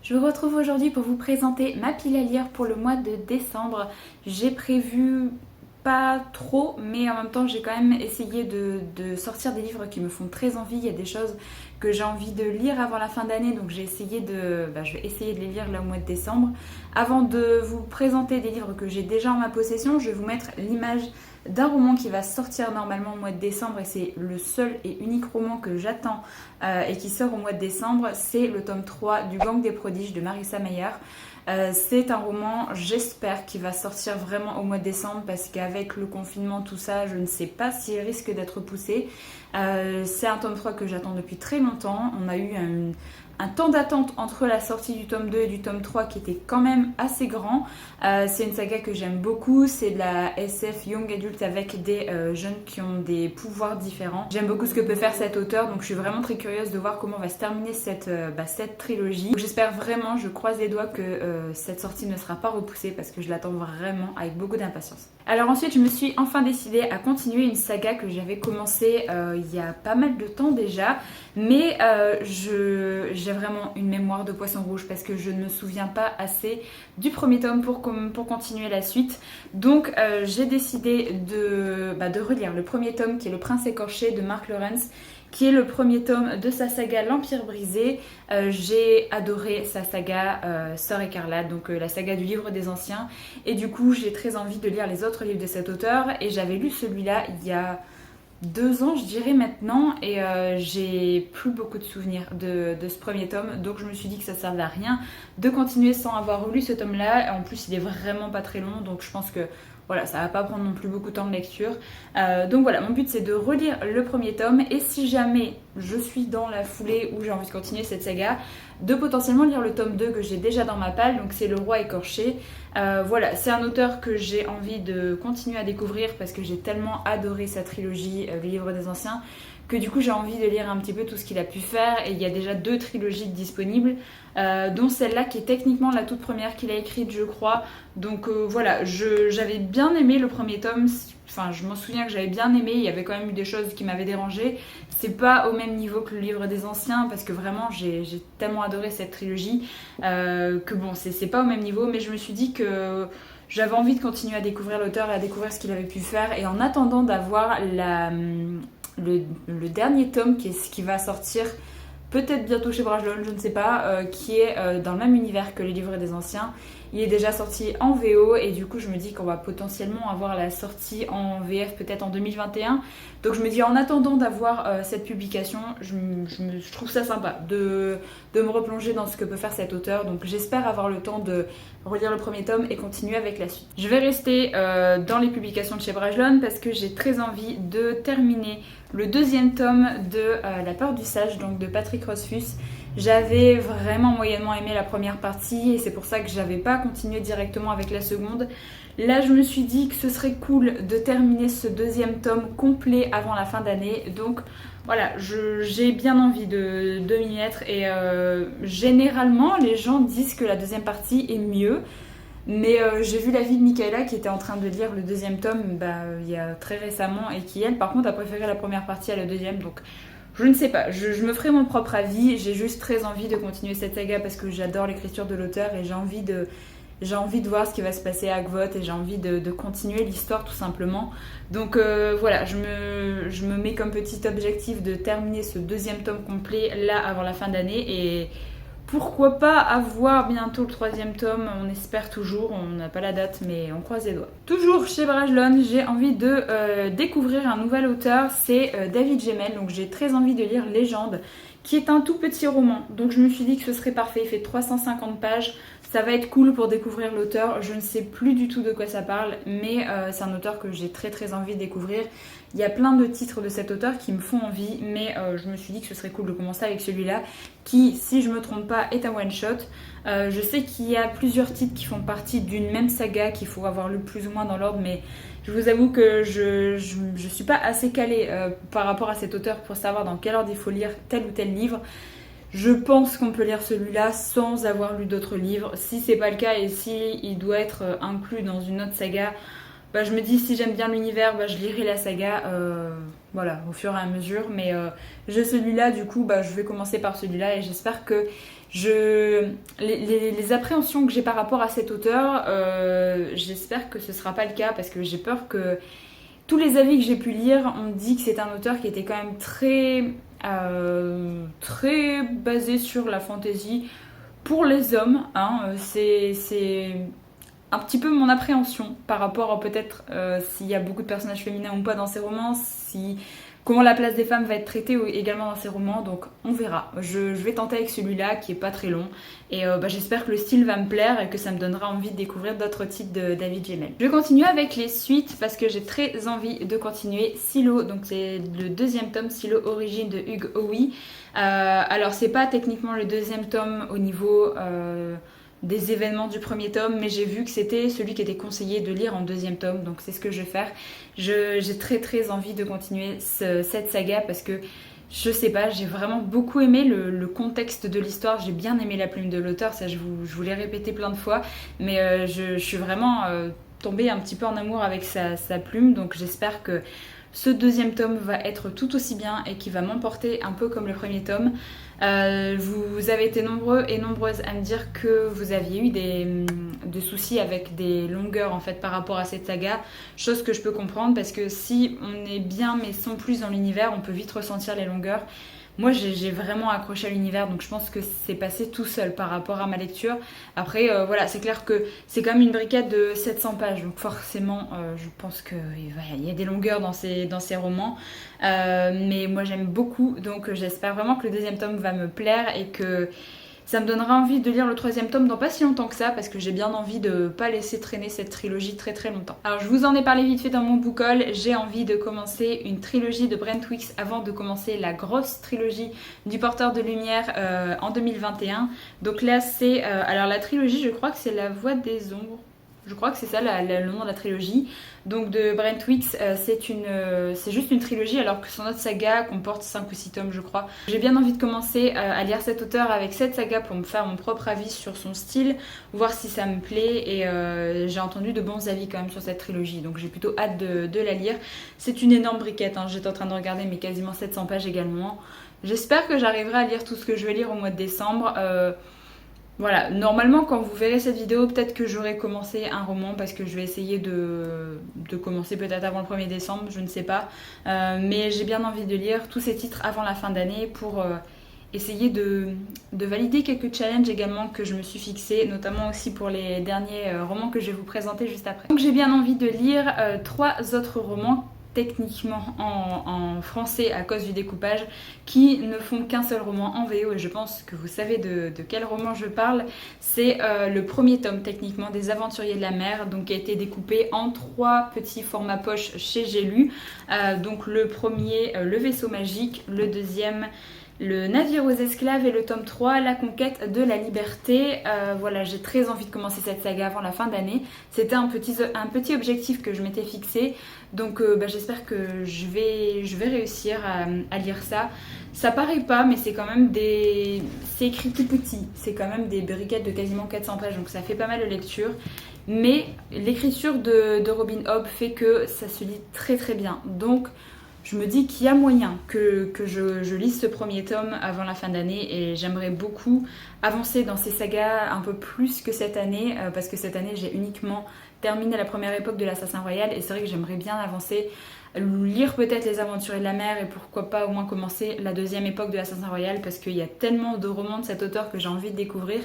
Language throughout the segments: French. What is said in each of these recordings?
Je vous retrouve aujourd'hui pour vous présenter ma pile à lire pour le mois de décembre. J'ai prévu pas trop, mais en même temps j'ai quand même essayé de sortir des livres qui me font très envie. Il y a des choses que j'ai envie de lire avant la fin d'année, donc je vais essayer de les lire là au mois de décembre. Avant de vous présenter des livres que j'ai déjà en ma possession, je vais vous mettre l'image d'un roman qui va sortir normalement au mois de décembre, et c'est le seul et unique roman que j'attends et qui sort au mois de décembre. C'est le tome 3 du Gang des prodiges de Marissa Meyer. C'est un roman, j'espère, qui va sortir vraiment au mois de décembre, parce qu'avec le confinement, tout ça, je ne sais pas s'il risque d'être poussé. C'est un tome 3 que j'attends depuis très longtemps. On a eu un temps d'attente entre la sortie du tome 2 et du tome 3 qui était quand même assez grand. C'est une saga que j'aime beaucoup, c'est de la SF young adulte avec des jeunes qui ont des pouvoirs différents. J'aime beaucoup ce que peut faire cet auteur, donc je suis vraiment très curieuse de voir comment va se terminer cette trilogie. J'espère vraiment, je croise les doigts que cette sortie ne sera pas repoussée, parce que je l'attends vraiment avec beaucoup d'impatience. Alors ensuite, je me suis enfin décidée à continuer une saga que j'avais commencée il y a pas mal de temps déjà, mais j'ai vraiment une mémoire de poisson rouge, parce que je ne me souviens pas assez du premier tome pour continuer la suite. Donc j'ai décidé de relire le premier tome, qui est Le Prince écorché de Mark Lawrence, qui est le premier tome de sa saga L'Empire brisé. J'ai adoré sa saga Sœur écarlate, donc la saga du livre des anciens, et du coup j'ai très envie de lire les autres livres de cet auteur, et j'avais lu celui-là il y a 2 ans, je dirais maintenant, et j'ai plus beaucoup de souvenirs de ce premier tome, donc je me suis dit que ça servait à rien de continuer sans avoir lu ce tome-là. En plus, il est vraiment pas très long, donc je pense que voilà, ça va pas prendre non plus beaucoup de temps de lecture. Donc voilà, mon but c'est de relire le premier tome, et si jamais je suis dans la foulée où j'ai envie de continuer cette saga, de potentiellement lire le tome 2 que j'ai déjà dans ma palle, donc c'est Le Roi écorché. Voilà, c'est un auteur que j'ai envie de continuer à découvrir, parce que j'ai tellement adoré sa trilogie, Le Livre des Anciens, que du coup j'ai envie de lire un petit peu tout ce qu'il a pu faire. Et il y a déjà 2 trilogies disponibles, dont celle-là qui est techniquement la toute première qu'il a écrite, je crois. Donc voilà, j'avais bien aimé le premier tome, enfin je m'en souviens que j'avais bien aimé, il y avait quand même eu des choses qui m'avaient dérangée. C'est pas au même niveau que Le Livre des Anciens, parce que vraiment j'ai tellement adoré cette trilogie que bon, c'est pas au même niveau, mais je me suis dit que j'avais envie de continuer à découvrir l'auteur et à découvrir ce qu'il avait pu faire. Et en attendant d'avoir le dernier tome qui va sortir peut-être bientôt chez Brajlon, je ne sais pas, qui est dans le même univers que Les Livres des Anciens. Il est déjà sorti en VO, et du coup je me dis qu'on va potentiellement avoir la sortie en VF peut-être en 2021. Donc je me dis, en attendant d'avoir cette publication, je trouve ça sympa de me replonger dans ce que peut faire cet auteur. Donc j'espère avoir le temps de relire le premier tome et continuer avec la suite. Je vais rester dans les publications de chez Brajlon, parce que j'ai très envie de terminer le deuxième tome de La Peur du Sage, donc de Patrick Rothfuss. J'avais vraiment moyennement aimé la première partie, et c'est pour ça que j'avais pas continué directement avec la seconde. Là, je me suis dit que ce serait cool de terminer ce deuxième tome complet avant la fin d'année. Donc voilà, j'ai bien envie de m'y mettre, et généralement les gens disent que la deuxième partie est mieux. Mais j'ai vu l'avis de Michaela, qui était en train de lire le deuxième tome il y a très récemment, et qui elle par contre a préféré la première partie à la deuxième. Donc je ne sais pas, je me ferai mon propre avis. J'ai juste très envie de continuer cette saga, parce que j'adore l'écriture de l'auteur, et j'ai envie de voir ce qui va se passer à Kvothe, et j'ai envie de continuer l'histoire tout simplement. Donc voilà, je me mets comme petit objectif de terminer ce deuxième tome complet là avant la fin d'année, et pourquoi pas avoir bientôt le troisième tome, on espère toujours, on n'a pas la date mais on croise les doigts. Toujours chez Brajlon, j'ai envie de découvrir un nouvel auteur, c'est David Gemmell. Donc j'ai très envie de lire Légende, qui est un tout petit roman. Donc je me suis dit que ce serait parfait, il fait 350 pages, ça va être cool pour découvrir l'auteur. Je ne sais plus du tout de quoi ça parle, mais c'est un auteur que j'ai très envie de découvrir. Il y a plein de titres de cet auteur qui me font envie, mais je me suis dit que ce serait cool de commencer avec celui-là, qui, si je me trompe pas, est un one-shot. Je sais qu'il y a plusieurs titres qui font partie d'une même saga, qu'il faut avoir lu plus ou moins dans l'ordre, mais je vous avoue que je suis pas assez calée par rapport à cet auteur pour savoir dans quel ordre il faut lire tel ou tel livre. Je pense qu'on peut lire celui-là sans avoir lu d'autres livres. Si c'est pas le cas, et si il doit être inclus dans une autre saga, je me dis, si j'aime bien l'univers, je lirai la saga au fur et à mesure. Mais j'ai celui-là, du coup je vais commencer par celui-là, et j'espère que Les appréhensions que j'ai par rapport à cet auteur, j'espère que ce sera pas le cas parce que j'ai peur que tous les avis que j'ai pu lire ont dit que c'est un auteur qui était quand même très basé sur la fantasy pour les hommes. Hein. C'est un petit peu mon appréhension par rapport à peut-être s'il y a beaucoup de personnages féminins ou pas dans ces romans, comment la place des femmes va être traitée également dans ces romans, donc on verra. Je vais tenter avec celui-là qui est pas très long et j'espère que le style va me plaire et que ça me donnera envie de découvrir d'autres titres de David Gemmell. Je continue avec les suites parce que j'ai très envie de continuer Silo, donc c'est le deuxième tome, Silo Origine de Hugh Howey. Alors c'est pas techniquement le deuxième tome au niveau des événements du premier tome, mais j'ai vu que c'était celui qui était conseillé de lire en deuxième tome, donc c'est ce que je vais faire. J'ai très envie de continuer cette saga parce que je sais pas, j'ai vraiment beaucoup aimé le contexte de l'histoire, j'ai bien aimé la plume de l'auteur, ça je vous l'ai répété plein de fois, mais je suis vraiment tombée un petit peu en amour avec sa plume, donc j'espère que ce deuxième tome va être tout aussi bien et qui va m'emporter un peu comme le premier tome. Vous avez été nombreux et nombreuses à me dire que vous aviez eu des soucis avec des longueurs en fait par rapport à cette saga, chose que je peux comprendre parce que si on est bien mais sans plus dans l'univers, on peut vite ressentir les longueurs. Moi j'ai vraiment accroché à l'univers, donc je pense que c'est passé tout seul par rapport à ma lecture. Après voilà, c'est clair que c'est quand même une briquette de 700 pages, donc forcément je pense qu'il y a des longueurs dans ces romans. Mais moi j'aime beaucoup, donc j'espère vraiment que le deuxième tome va me plaire et que ça me donnera envie de lire le troisième tome dans pas si longtemps que ça parce que j'ai bien envie de pas laisser traîner cette trilogie très longtemps. Alors je vous en ai parlé vite fait dans mon book haul, j'ai envie de commencer une trilogie de Brent Weeks avant de commencer la grosse trilogie du Porteur de Lumière en 2021. Donc là c'est, alors la trilogie je crois que c'est La Voix des Ombres. Je crois que c'est ça le nom de la trilogie. Donc de Brent Weeks, c'est juste une trilogie alors que son autre saga comporte 5 ou 6 tomes je crois. J'ai bien envie de commencer à lire cet auteur avec cette saga pour me faire mon propre avis sur son style, voir si ça me plaît et j'ai entendu de bons avis quand même sur cette trilogie donc j'ai plutôt hâte de la lire. C'est une énorme briquette, hein. J'étais en train de regarder mais quasiment 700 pages également. J'espère que j'arriverai à lire tout ce que je vais lire au mois de décembre. Voilà, normalement quand vous verrez cette vidéo, peut-être que j'aurai commencé un roman parce que je vais essayer de commencer peut-être avant le 1er décembre, je ne sais pas. Mais j'ai bien envie de lire tous ces titres avant la fin d'année pour essayer de valider quelques challenges également que je me suis fixés, notamment aussi pour les derniers romans que je vais vous présenter juste après. Donc j'ai bien envie de lire 3 autres romans techniquement en français à cause du découpage qui ne font qu'un seul roman en VO et je pense que vous savez de quel roman je parle. C'est le premier tome techniquement des Aventuriers de la Mer, donc qui a été découpé en 3 petits formats poche chez J'ai lu. Donc le premier, Le Vaisseau Magique, le deuxième, Le Navire aux Esclaves et le tome 3, La Conquête de la Liberté. Voilà, j'ai très envie de commencer cette saga avant la fin d'année. C'était un petit objectif que je m'étais fixé. Donc j'espère que je vais réussir à lire ça. Ça paraît pas, mais c'est quand même c'est écrit tout petit. C'est quand même des briquettes de quasiment 400 pages, donc ça fait pas mal de lecture. Mais l'écriture de Robin Hobb fait que ça se lit très bien. Donc je me dis qu'il y a moyen que je lise ce premier tome avant la fin d'année et j'aimerais beaucoup avancer dans ces sagas un peu plus que cette année parce que cette année j'ai uniquement terminé la première époque de l'Assassin Royal et c'est vrai que j'aimerais bien avancer, lire peut-être Les Aventuriers de la Mer et pourquoi pas au moins commencer la deuxième époque de l'Assassin Royal parce qu'il y a tellement de romans de cet auteur que j'ai envie de découvrir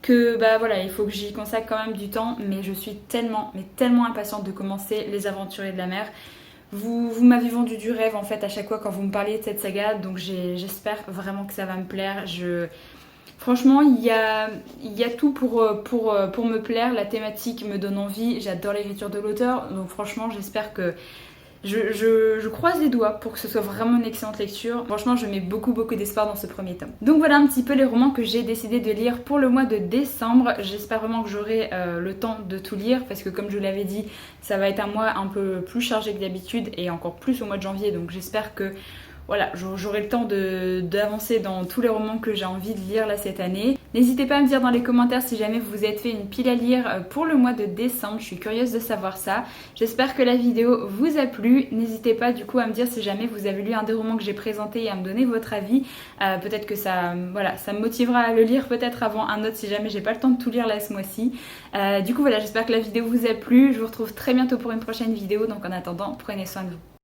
que voilà, il faut que j'y consacre quand même du temps mais je suis tellement impatiente de commencer Les Aventuriers de la Mer. Vous m'avez vendu du rêve en fait à chaque fois quand vous me parliez de cette saga, donc j'espère vraiment que ça va me plaire. Franchement, il y a tout pour me plaire, la thématique me donne envie, j'adore l'écriture de l'auteur, donc franchement j'espère que... Je croise les doigts pour que ce soit vraiment une excellente lecture. Franchement, je mets beaucoup d'espoir dans ce premier tome. Donc voilà un petit peu les romans que j'ai décidé de lire pour le mois de décembre. J'espère vraiment que j'aurai le temps de tout lire parce que comme je vous l'avais dit, ça va être un mois un peu plus chargé que d'habitude et encore plus au mois de janvier. Donc j'espère que voilà, j'aurai le temps d'avancer dans tous les romans que j'ai envie de lire là cette année. N'hésitez pas à me dire dans les commentaires si jamais vous vous êtes fait une pile à lire pour le mois de décembre, je suis curieuse de savoir ça. J'espère que la vidéo vous a plu, n'hésitez pas du coup à me dire si jamais vous avez lu un des romans que j'ai présenté et à me donner votre avis. Peut-être que ça me motivera à le lire peut-être avant un autre si jamais j'ai pas le temps de tout lire là ce mois-ci. Du coup voilà, j'espère que la vidéo vous a plu, je vous retrouve très bientôt pour une prochaine vidéo, donc en attendant, prenez soin de vous.